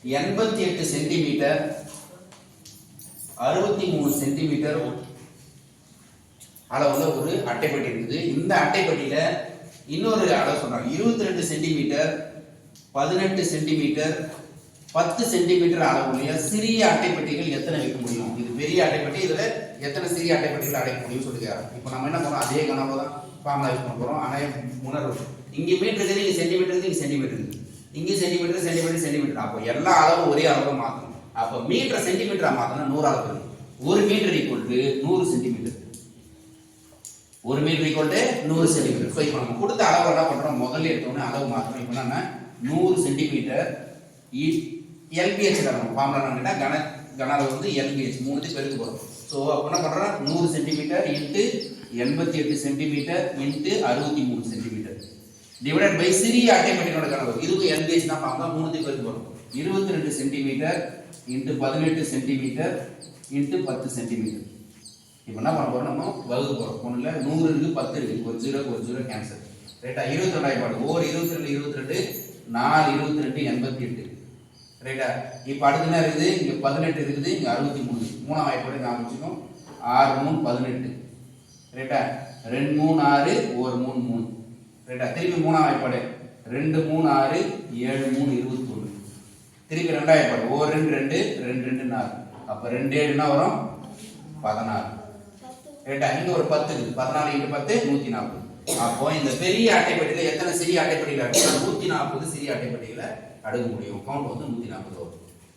88 centimetre 63 centimetre அளவுல ஒரு அட்டைப்பட்டி இருக்குது. இந்த அட்டைப்பட்டியில இன்னொரு அளவு சொல்றாங்க. 22 சென்டிமீட்டர் 18 சென்டிமீட்டர் 10 சென்டிமீட்டர் அளவுடைய சிறிய அட்டைப்பட்டிகள் எத்தனை வைக்க முடியும்? இது பெரிய அட்டைப்பட்டி, இதுல எத்தனை சிறிய அட்டைப்பட்டிகள் அடைக்க முடியும் சொல்லுகிறார். இப்போ நம்ம என்ன பண்ணோம், அதே கணக்கு தான் ஃபார்முலா யூஸ் பண்ண போறோம். ஆனா உணர்வு இங்க மீட்டர் இருக்குது, இங்க சென்டிமீட்டர் இருக்குது, இங்க சென்டிமீட்டர் இருக்குது, இங்க சென்டிமீட்டர் சென்டிமீட்டர் சென்டிமீட்டர். அப்போ எல்லா அளவும் ஒரே அளவுல மாத்தணும். அப்போ மீட்டர் சென்டிமீட்டரா மாத்தணும் 100 அளவு. 1 metre equal to 100 centimetre. 1 metre equal to 100 centimetre. So இப்போ நம்ம கொடுத்த அளவு என்ன பண்றோம், முதல்ல எடுத்தோன்னே அளவு மாற்றணும். இப்போ நம்ம 100 சென்டிமீட்டர் எல்பிஹெச் தரணும். ஃபார்முலா என்னன்னா கன அளவு வந்து எல்பிஹெச் 3 பெருக்க போறோம். ஸோ அப்போ என்ன பண்றோம், 100 centimetre into 88 centimetre into 63 centimetre divided by சிறிய அட்டைப்பட்டியோட கணக்கு. இதுக்கு எல்பிஹெச் தான் ஃபார்முலா 3 பெருக்க போறோம். 22 centimetre into 18 centimetre into 10 centimetre. இப்போ என்ன பண்ண போறோம், நம்ம வகுக்க போறோம். ஒண்ணுல 100 இருக்கு, 10 இருக்கு, ஒரு 0 கேன்சல். ரைட்டா? 22 ஆயிப்பாடு. ஓர் 22 22 4 22 88. ரைட்டா? இப்போ அடுத்து என்ன இருக்குது, இங்க 18 இருக்குது, இங்க 63. மூணாம் வாய்ப்பாடு ஞாபகம் வச்சுக்கோம். 6 3 18. ரைட்டா? 2 3 6 1 3 3. ரைட்டா? திருப்பி மூணாம் வாய்ப்பாடு 2 3 6 7 3 21. திருப்பி ரெண்டாம் வாய்ப்பாடு 1 2 2 2 2 4. அப்ப 2 7 என்ன வரும், 16. ரைட்டா? இங்க ஒரு 10 இருக்கு. 14 × 10 140. அப்போ இந்த பெரிய அட்டைப்பட்டியில எத்தனை சிறிய அட்டைப்பட்டிகள் 140 சிறிய அட்டைப்பட்டிகளை அடுக்க முடியும். கவுண்ட் வந்து 140 வரும்.